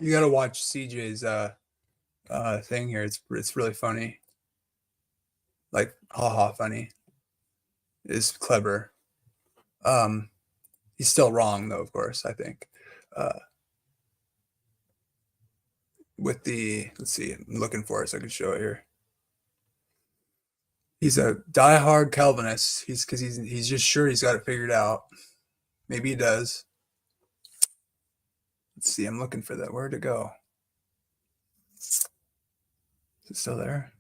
You gotta watch CJ's thing here. It's really funny. Like haha funny. Is clever. He's still wrong though, of course, I think. With the let's see, I'm looking for it so I can show it here. He's a diehard Calvinist. He's just sure he's got it figured out. Maybe he does. Let's see, I'm looking for that. Where'd it go? Is it still there?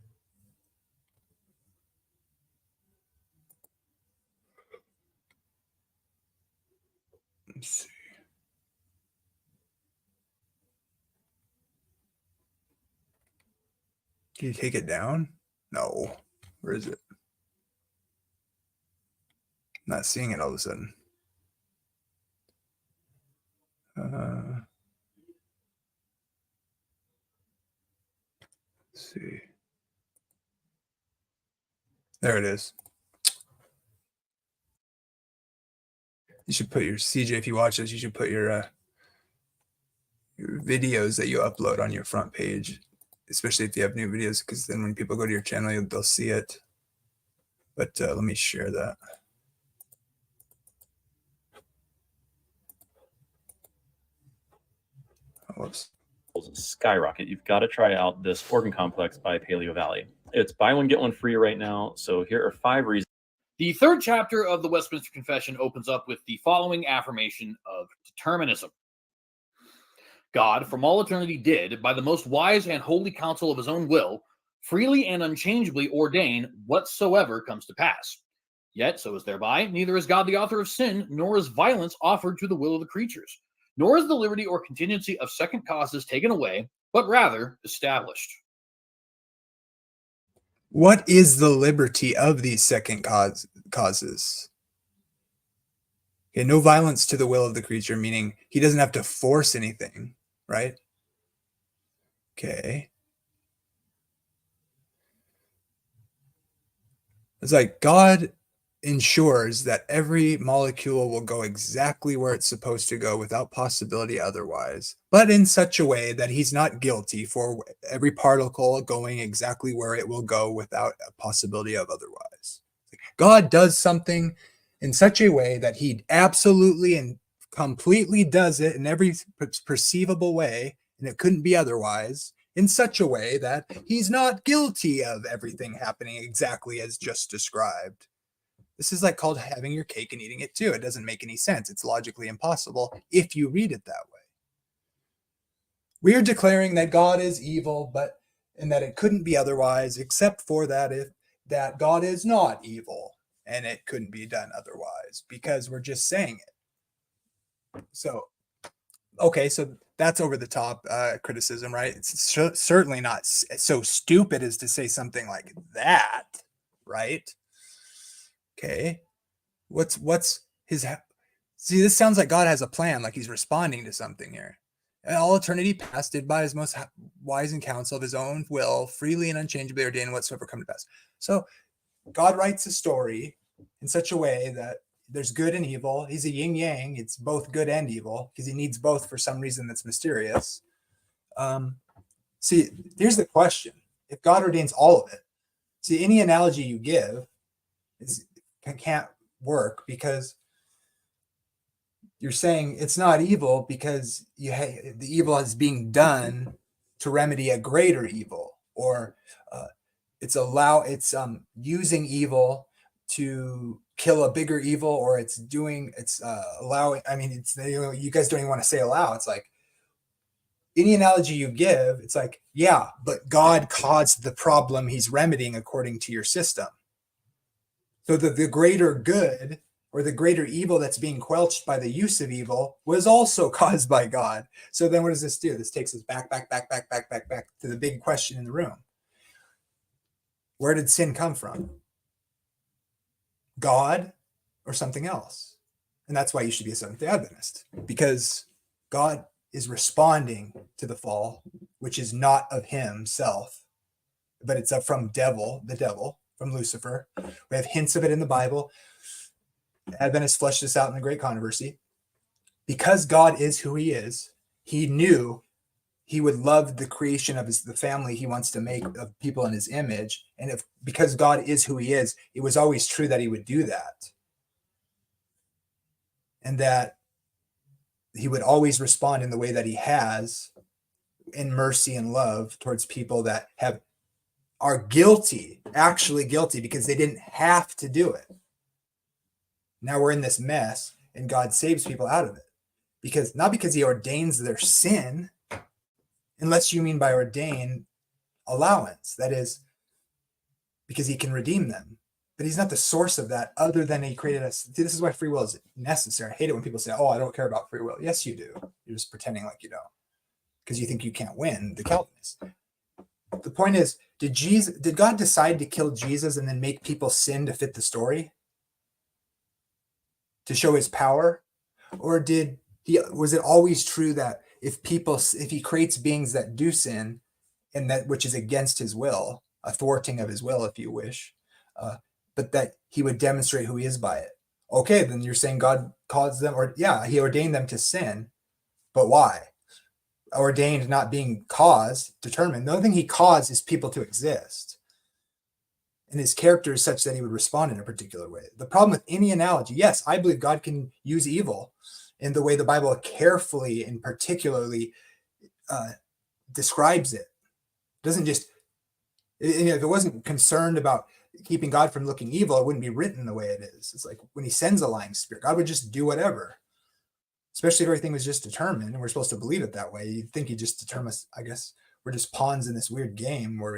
Let's see. Can you take it down? No. Where is it? I'm not seeing it all of a sudden. Let's see. There it is. You should put your CJ, if you watch this, you should put your videos that you upload on your front page, especially if you have new videos, because then when people go to your channel, they'll see it. But let me share that. Oh, whoops. Skyrocket. You've got to try out this organ complex by Paleo Valley. It's buy one, get one free right now. So here are 5 reasons. The third chapter of the Westminster Confession opens up with the following affirmation of determinism. God, from all eternity, did, by the most wise and holy counsel of his own will, freely and unchangeably ordain whatsoever comes to pass. Yet, so is thereby, neither is God the author of sin, nor is violence offered to the will of the creatures, nor is the liberty or contingency of second causes taken away, but rather established. What is the liberty of these second causes? Okay, no violence to the will of the creature, meaning he doesn't have to force anything, right? Okay. It's like God ensures that every molecule will go exactly where it's supposed to go without possibility otherwise, but in such a way that he's not guilty for every particle going exactly where it will go without a possibility of otherwise. God does something in such a way that he absolutely and completely does it in every perceivable way, and it couldn't be otherwise, in such a way that he's not guilty of everything happening exactly as just described. This is like called having your cake and eating it too. It doesn't make any sense. It's logically impossible if you read it that way. We are declaring that God is evil, and that it couldn't be otherwise, except for that God is not evil, and it couldn't be done otherwise, because we're just saying it. So, okay, so that's over the top criticism, right? It's certainly not so stupid as to say something like that, right? Okay, what's his? See, this sounds like God has a plan, like he's responding to something here. And all eternity past did by his most wise and counsel of his own will, freely and unchangeably ordain whatsoever come to pass. So God writes a story in such a way that there's good and evil. He's a yin yang. It's both good and evil because he needs both for some reason that's mysterious. See, here's the question: if God ordains all of it, see, any analogy you give can't work, because you're saying it's not evil because the evil is being done to remedy a greater evil, or it's using evil to kill a bigger evil, or allowing. I mean, you guys don't even want to say allow. It's like any analogy you give, it's like, yeah, but God caused the problem he's remedying according to your system. So the greater good or the greater evil that's being quelched by the use of evil was also caused by God. So then what does this do? This takes us back to the big question in the room. Where did sin come from? God or something else? And that's why you should be a Seventh-day Adventist, because God is responding to the fall, which is not of himself, but it's from the devil, from Lucifer. We have hints of it in the Bible. Adventists fleshed this out in the Great Controversy. Because God is who he is, he knew he would love the creation of the family he wants to make of people in his image. And if because God is who he is, it was always true that he would do that. And that he would always respond in the way that he has, in mercy and love towards people that are guilty, actually guilty, because they didn't have to do it. Now we're in this mess, and God saves people out of it. Not because he ordains their sin, unless you mean by ordain allowance. That is, because he can redeem them. But he's not the source of that, other than he created us. This is why free will is necessary. I hate it when people say, oh, I don't care about free will. Yes, you do. You're just pretending like you don't, because you think you can't win, the Calvinists. The point is, did God decide to kill Jesus and then make people sin to fit the story? To show his power? Or was it always true that if he creates beings that do sin, and that which is against his will, a thwarting of his will, if you wish, but that he would demonstrate who he is by it? Okay, then you're saying God caused them, he ordained them to sin, but why? Ordained, not being caused, determined. The only thing he caused is people to exist. And his character is such that he would respond in a particular way. The problem with any analogy, yes, I believe God can use evil in the way the Bible carefully and particularly describes it. It doesn't just, if it wasn't concerned about keeping God from looking evil, it wouldn't be written the way it is. It's like when he sends a lying spirit, God would just do whatever. Especially if everything was just determined, and we're supposed to believe it that way. You'd think he just determines. I guess we're just pawns in this weird game where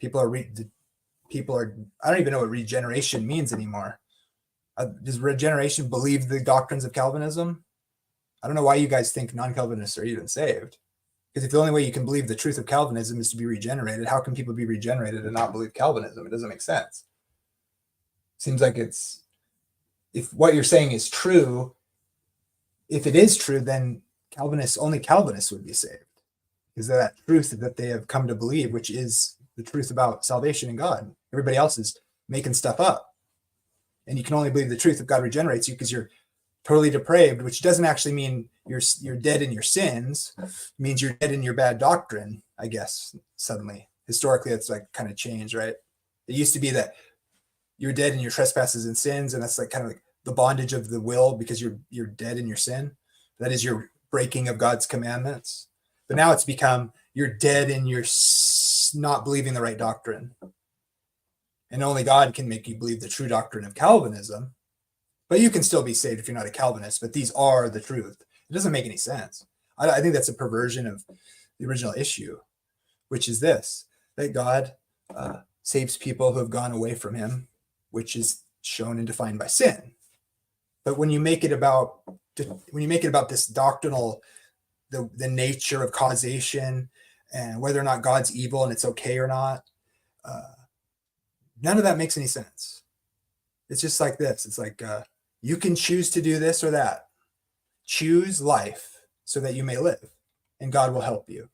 people are. I don't even know what regeneration means anymore. Does regeneration believe the doctrines of Calvinism? I don't know why you guys think non-Calvinists are even saved. Because if the only way you can believe the truth of Calvinism is to be regenerated, how can people be regenerated and not believe Calvinism? It doesn't make sense. Seems like if what you're saying is true. If it is true, then only Calvinists would be saved. Is that truth that they have come to believe, which is the truth about salvation and God. Everybody else is making stuff up. And you can only believe the truth if God regenerates you because you're totally depraved, which doesn't actually mean you're dead in your sins. It means you're dead in your bad doctrine, I guess, suddenly. Historically, it's like kind of changed, right? It used to be that you're dead in your trespasses and sins, and that's like kind of like the bondage of the will because you're dead in your sin. That is your breaking of God's commandments. But now it's become you're dead in your not believing the right doctrine. And only God can make you believe the true doctrine of Calvinism. But you can still be saved if you're not a Calvinist. But these are the truth. It doesn't make any sense. I think that's a perversion of the original issue, which is this, that God saves people who have gone away from him, which is shown and defined by sin. But when you make it about this doctrinal, the nature of causation and whether or not God's evil and it's okay or not, none of that makes any sense. It's just like this. It's like you can choose to do this or that. Choose life so that you may live, and God will help you.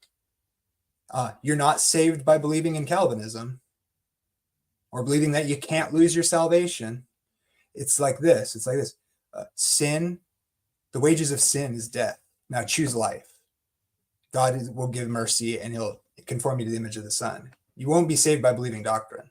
You're not saved by believing in Calvinism or believing that you can't lose your salvation. It's like this. Sin, the wages of sin is death. Now choose life. God will give mercy and he'll conform you to the image of the Son. You won't be saved by believing doctrine.